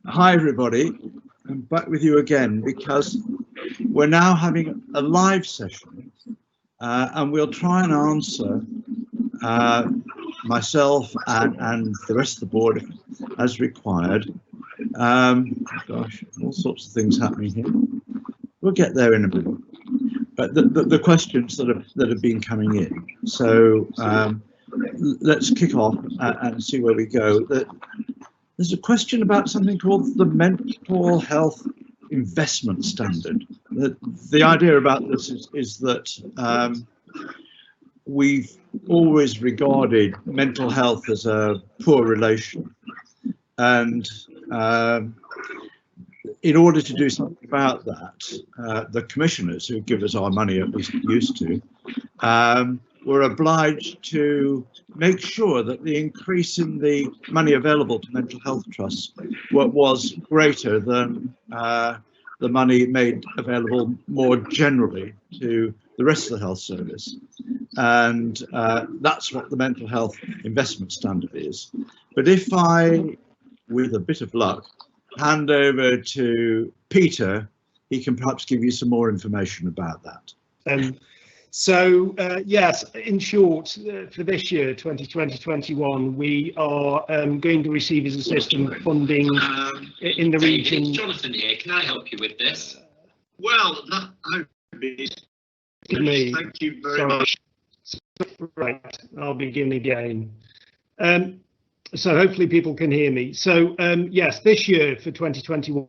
Hi everybody, I'm back with you again because we're now having a live session and we'll try and answer myself and the rest of the board as required. Gosh, all sorts of things happening here. We'll get there in a minute. But the questions that have been coming in. So let's kick off and see where we go. There's a question about something called the mental health investment standard. The idea about this is that we've always regarded mental health as a poor relation, and in order to do something about that, the commissioners who give us our money, at least used to, were obliged to make sure that the increase in the money available to mental health trusts was greater than the money made available more generally to the rest of the health service. And that's what the mental health investment standard is. But if I, with a bit of luck, hand over to Peter, he can perhaps give you some more information about that. Yes, in short, for this year, 2020-21, we are going to receive as a system funding in the region. It's Jonathan here. Can I help you with this? Well, that would be me. Thank you very much. Right, I'll begin again. So hopefully people can hear me. So yes, this year for 2021,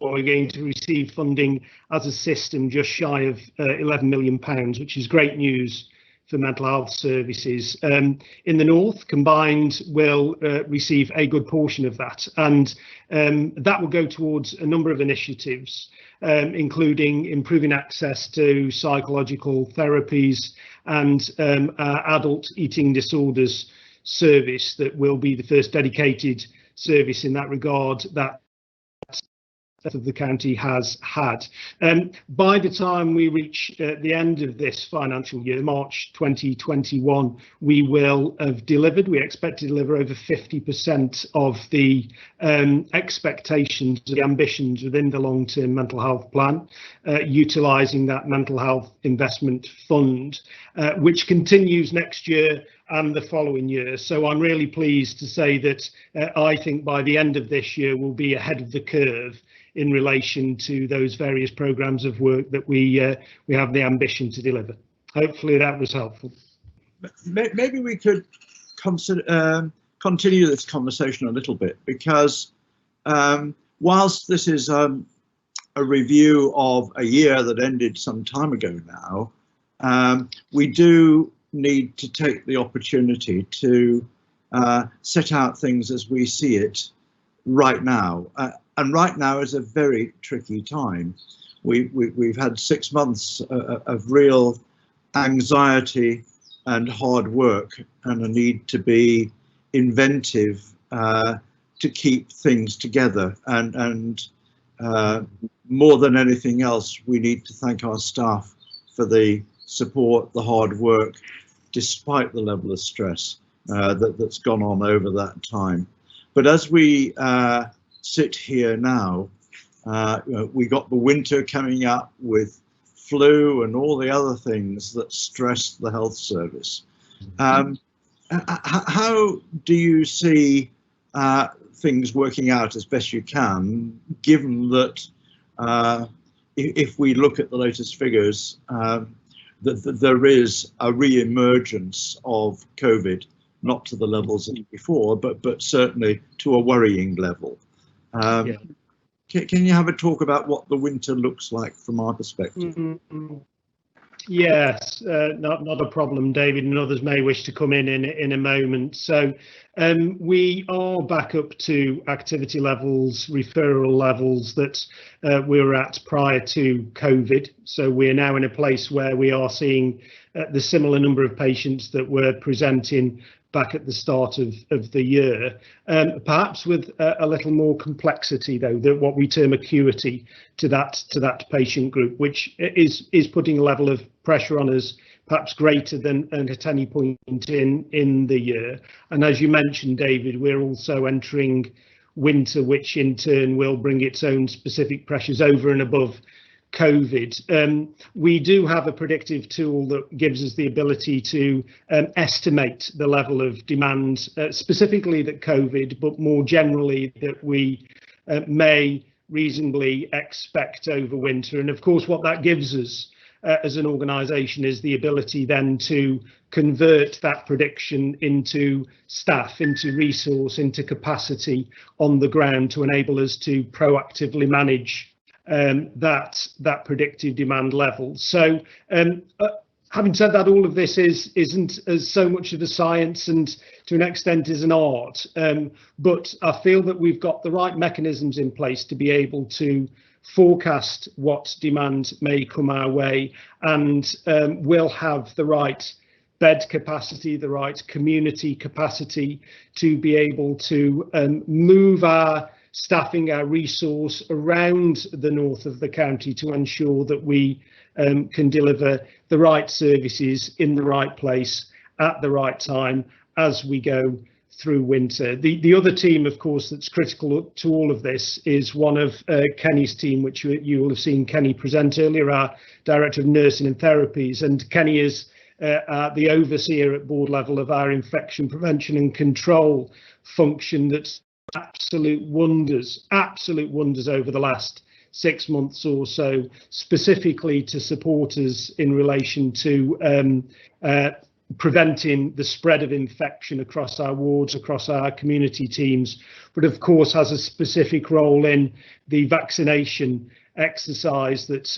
we're going to receive funding as a system just shy of £11 million, which is great news for mental health services. In the north, combined will receive a good portion of that, and that will go towards a number of initiatives, including improving access to psychological therapies and adult eating disorders service that will be the first dedicated service in that regard that the county has had. By the time we reach the end of this financial year, March 2021, we will have delivered, we expect to deliver over 50% of the expectations, the ambitions within the long-term mental health plan, utilising that mental health investment fund, which continues next year and the following year. So I'm really pleased to say that I think by the end of this year we'll be ahead of the curve in relation to those various programmes of work that we have the ambition to deliver. Hopefully that was helpful. Maybe we could continue this conversation a little bit, because whilst this is a review of a year that ended some time ago now, we do need to take the opportunity to set out things as we see it right now. And right now is a very tricky time. We've had 6 months of real anxiety and hard work, and a need to be inventive to keep things together. And more than anything else, we need to thank our staff for the support, the hard work, despite the level of stress that's gone on over that time. But as we sit here now, we got the winter coming up with flu and all the other things that stress the health service. How do you see things working out as best you can, given that if we look at the latest figures, that there is a re-emergence of COVID, not to the levels of before, but certainly to a worrying level. Yeah. Can you have a talk about what the winter looks like from our perspective? Yes, not a problem, David, and others may wish to come in a moment. So we are back up to activity levels, referral levels that we were at prior to COVID. So we're now in a place where we are seeing the similar number of patients that were presenting back at the start of the year, perhaps with a little more complexity, though, that what we term acuity to that patient group, which is putting a level of pressure on us perhaps greater than at any point in the year. And as you mentioned, David, we're also entering winter, which in turn will bring its own specific pressures over and above COVID. We do have a predictive tool that gives us the ability to estimate the level of demand, specifically that COVID, but more generally that we may reasonably expect over winter. And of course, what that gives us as an organisation is the ability then to convert that prediction into staff, into resource, into capacity on the ground to enable us to proactively manage that predictive demand level. So having said that, all of this isn't as so much of a science and to an extent is an art, but I feel that we've got the right mechanisms in place to be able to forecast what demand may come our way, and we'll have the right bed capacity, the right community capacity to be able to move our staffing, our resource around the north of the county to ensure that we can deliver the right services in the right place at the right time as we go through winter. The other team, of course, that's critical to all of this is one of Kenny's team, which you will have seen Kenny present earlier, our Director of Nursing and Therapies. And Kenny is the overseer at board level of our infection prevention and control function that's absolute wonders over the last 6 months or so, specifically to support us in relation to preventing the spread of infection across our wards, across our community teams, but of course has a specific role in the vaccination exercise that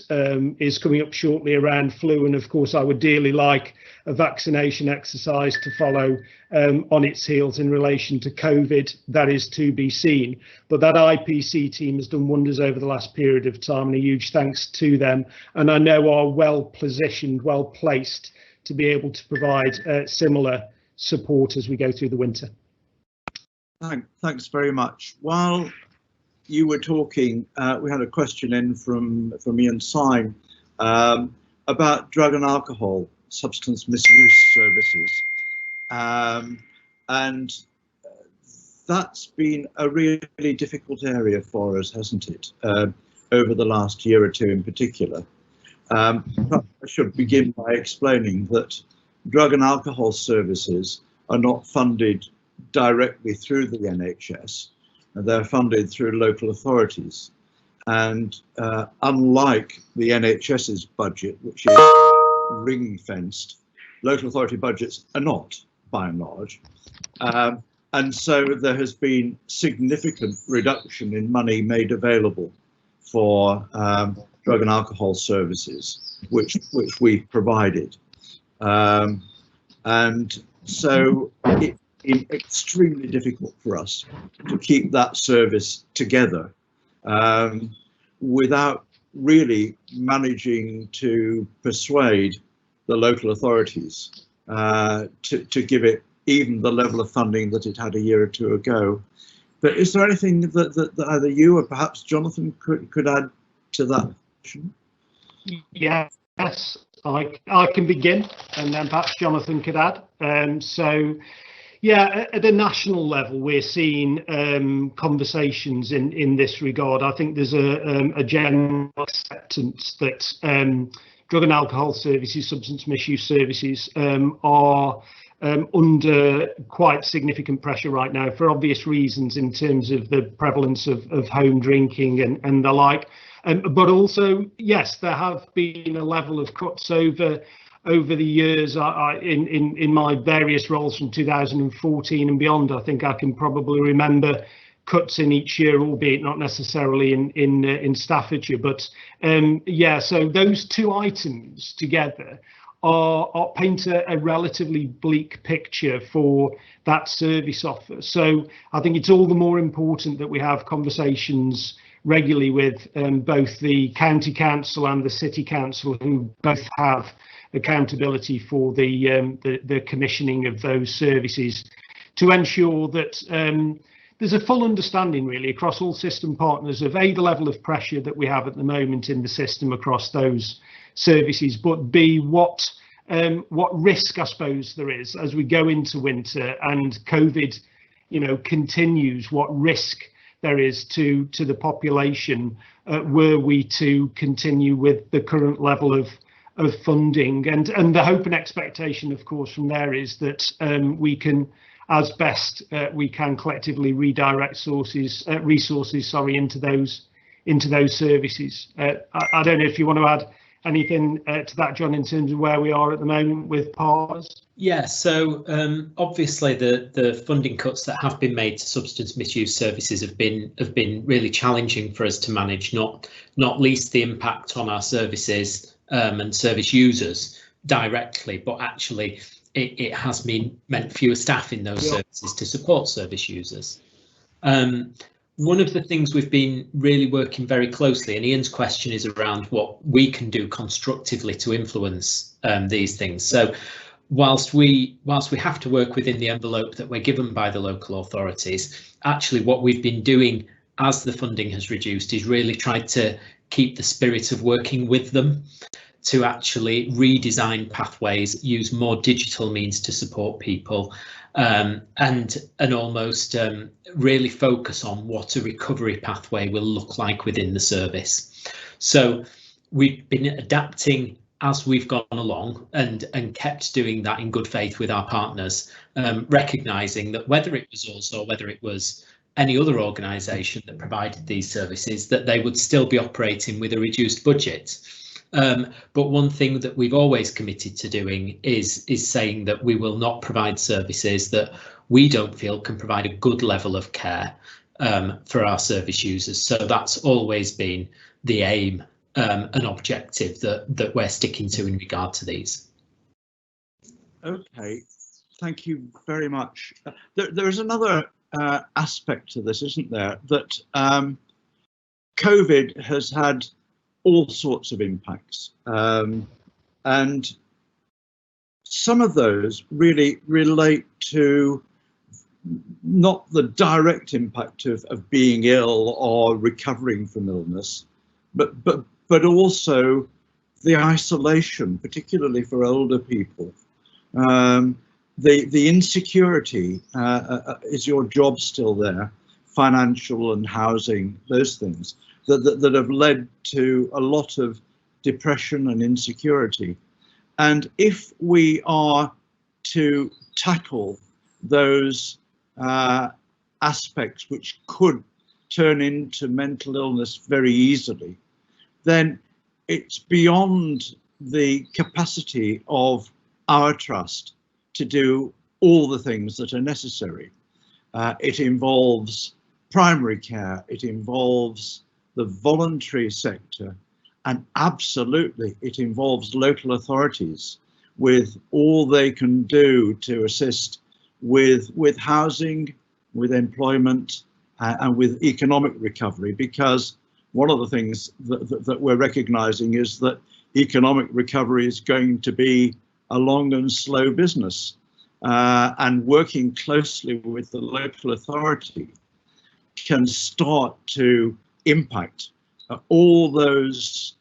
is coming up shortly around flu. And of course I would dearly like a vaccination exercise to follow on its heels in relation to COVID. That is to be seen, but that IPC team has done wonders over the last period of time, and a huge thanks to them, and I know are well positioned, well placed to be able to provide similar support as we go through the winter. Thanks very much. While you were talking, we had a question in from Ian Syme about drug and alcohol substance misuse services, and that's been a really difficult area for us, hasn't it, over the last year or two in particular. I should begin by explaining that drug and alcohol services are not funded directly through the NHS. They're funded through local authorities. And unlike the NHS's budget, which is ring-fenced, local authority budgets are not, by and large. And so there has been significant reduction in money made available for drug and alcohol services, which we've provided. And so it's been extremely difficult for us to keep that service together without really managing to persuade the local authorities to give it even the level of funding that it had a year or two ago. But is there anything that either you or perhaps Jonathan could add to that? Yes, I can begin, and then perhaps Jonathan could add. So, yeah, at a national level, we're seeing conversations in this regard. I think there's a general acceptance that drug and alcohol services, substance misuse services, are under quite significant pressure right now for obvious reasons in terms of the prevalence of home drinking and the like. But also, yes, there have been a level of cuts over the years. In my various roles from 2014 and beyond, I think I can probably remember cuts in each year, albeit not necessarily in Staffordshire. But yeah, so those two items together are paint a relatively bleak picture for that service offer. So I think it's all the more important that we have conversations regularly with both the county council and the city council, who both have accountability for the commissioning of those services, to ensure that there's a full understanding really across all system partners of A, the level of pressure that we have at the moment in the system across those services, but B, what risk I suppose there is as we go into winter and COVID, continues, what risk there is to the population were we to continue with the current level of funding. And the hope and expectation, of course, from there is that we can, as best we can, collectively redirect resources into those services. I don't know if you want to add anything to that, John, in terms of where we are at the moment with partners. Yeah, so obviously the funding cuts that have been made to substance misuse services have been really challenging for us to manage, not least the impact on our services and service users directly, but actually it has meant fewer staff in those services to support service users. One of the things we've been really working very closely, and Ian's question is around what we can do constructively to influence these things. So whilst we have to work within the envelope that we're given by the local authorities, actually what we've been doing as the funding has reduced is really tried to keep the spirit of working with them to actually redesign pathways, use more digital means to support people, and almost really focus on what a recovery pathway will look like within the service. So we've been adapting as we've gone along and kept doing that in good faith with our partners, recognising that whether it was us or whether it was any other organisation that provided these services, that they would still be operating with a reduced budget. But one thing that we've always committed to doing is saying that we will not provide services that we don't feel can provide a good level of care for our service users. So that's always been the aim and objective that we're sticking to in regard to these. Okay, thank you very much. There is another aspect to this, isn't there, that COVID has had all sorts of impacts, and some of those really relate to not the direct impact of being ill or recovering from illness, but also the isolation, particularly for older people. The insecurity, is your job still there? Financial and housing, those things that have led to a lot of depression and insecurity. And if we are to tackle those aspects which could turn into mental illness very easily, then it's beyond the capacity of our trust to do all the things that are necessary. It involves primary care, it involves the voluntary sector, and absolutely it involves local authorities with all they can do to assist with housing, with employment, and with economic recovery, because one of the things that we're recognizing is that economic recovery is going to be a long and slow business, and working closely with the local authority can start to impact all those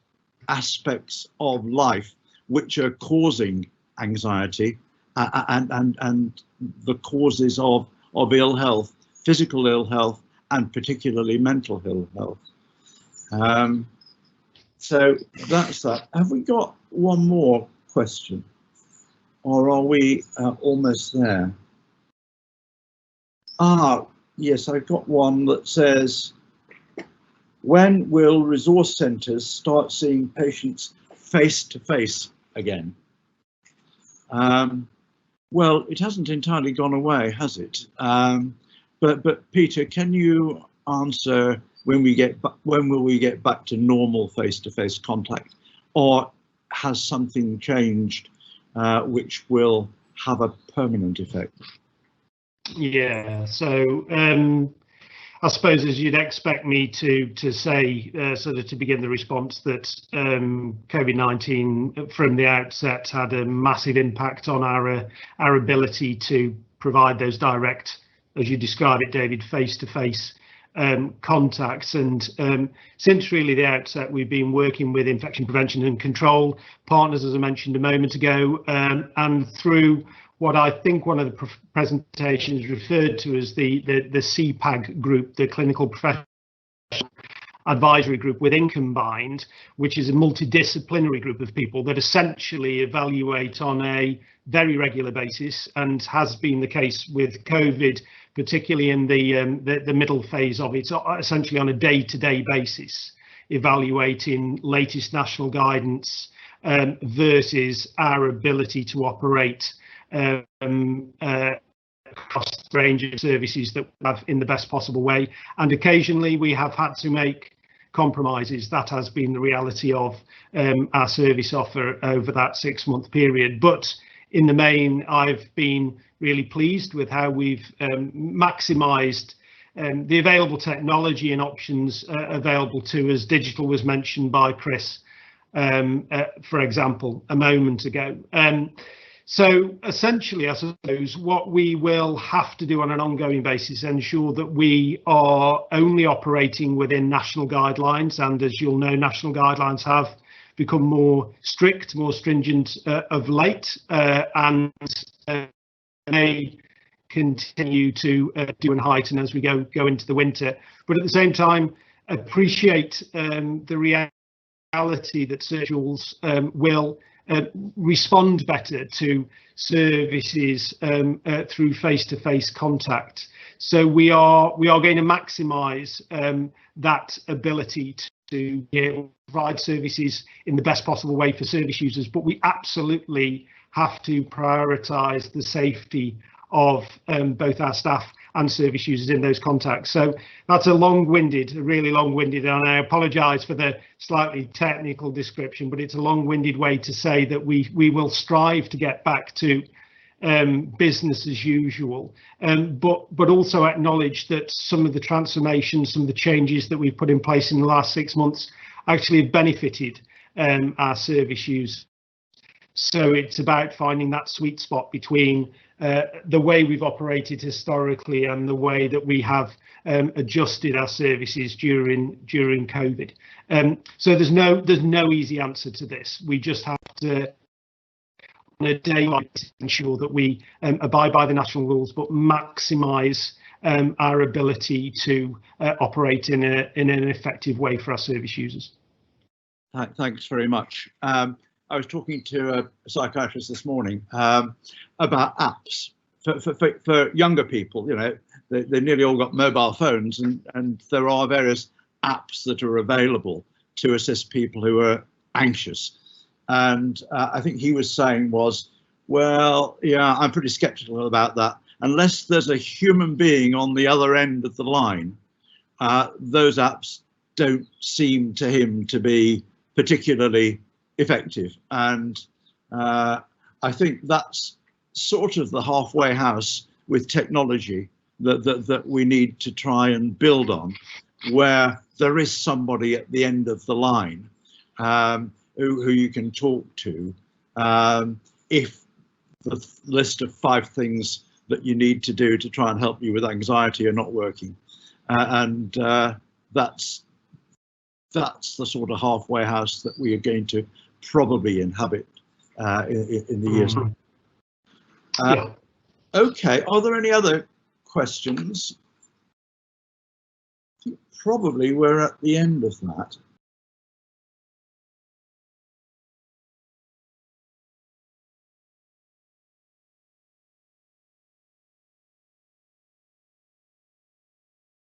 aspects of life which are causing anxiety and the causes of ill health, physical ill health, and particularly mental ill health. So that's that. Have we got one more question, or are we almost there? Yes, I've got one that says, when will resource centres start seeing patients face to face again? Well, it hasn't entirely gone away, has it? But Peter, can you answer when will we get back to normal face-to-face contact, or has something changed which will have a permanent effect? Yeah, so I suppose, as you'd expect me to say, sort of to begin the response, that COVID-19 from the outset had a massive impact on our ability to provide those direct, as you describe it, David, face-to-face contacts. And since really the outset, we've been working with infection prevention and control partners, as I mentioned a moment ago, and through what I think one of the presentations referred to as the CPAG group, the Clinical Professional Advisory Group within Combined, which is a multidisciplinary group of people that essentially evaluate on a very regular basis, and has been the case with COVID, particularly in the middle phase of it, essentially on a day-to-day basis, evaluating latest national guidance versus our ability to operate across the range of services that we have in the best possible way. And occasionally we have had to make compromises. That has been the reality of our service offer over that 6-month period. But in the main, I've been really pleased with how we've maximised the available technology and options available to us. Digital was mentioned by Chris, for example, a moment ago. So essentially, I suppose what we will have to do on an ongoing basis, ensure that we are only operating within national guidelines. And as you'll know, national guidelines have become more strict, more stringent of late, and may continue to do and heighten as we go into the winter. But at the same time, appreciate the reality that surgeons will respond better to services through face-to-face contact. So we are going to maximise that ability to be able to provide services in the best possible way for service users, but we absolutely have to prioritise the safety of both our staff and service users in those contacts. So that's a really long-winded, and I apologise for the slightly technical description, but it's a long-winded way to say that we will strive to get back to business as usual, but also acknowledge that some of the transformations, some of the changes that we've put in place in the last 6 months actually have benefited our service users. So it's about finding that sweet spot between the way we've operated historically and the way that we have adjusted our services during COVID. So there's no easy answer to this. We just have to, on a daily basis, ensure that we abide by the national rules, but maximise our ability to operate in an effective way for our service users. Thanks very much. I was talking to a psychiatrist this morning about apps for younger people. You know, they nearly all got mobile phones, and there are various apps that are available to assist people who are anxious. And I think he was saying was, well, yeah, I'm pretty skeptical about that. Unless there's a human being on the other end of the line, those apps don't seem to him to be particularly effective. And I think that's sort of the halfway house with technology that we need to try and build on, where there is somebody at the end of the line who you can talk to if the list of 5 things that you need to do to try and help you with anxiety are not working. And that's the sort of halfway house that we are going to probably inhabit in the years. Yeah. Okay, are there any other questions? I think probably we're at the end of that.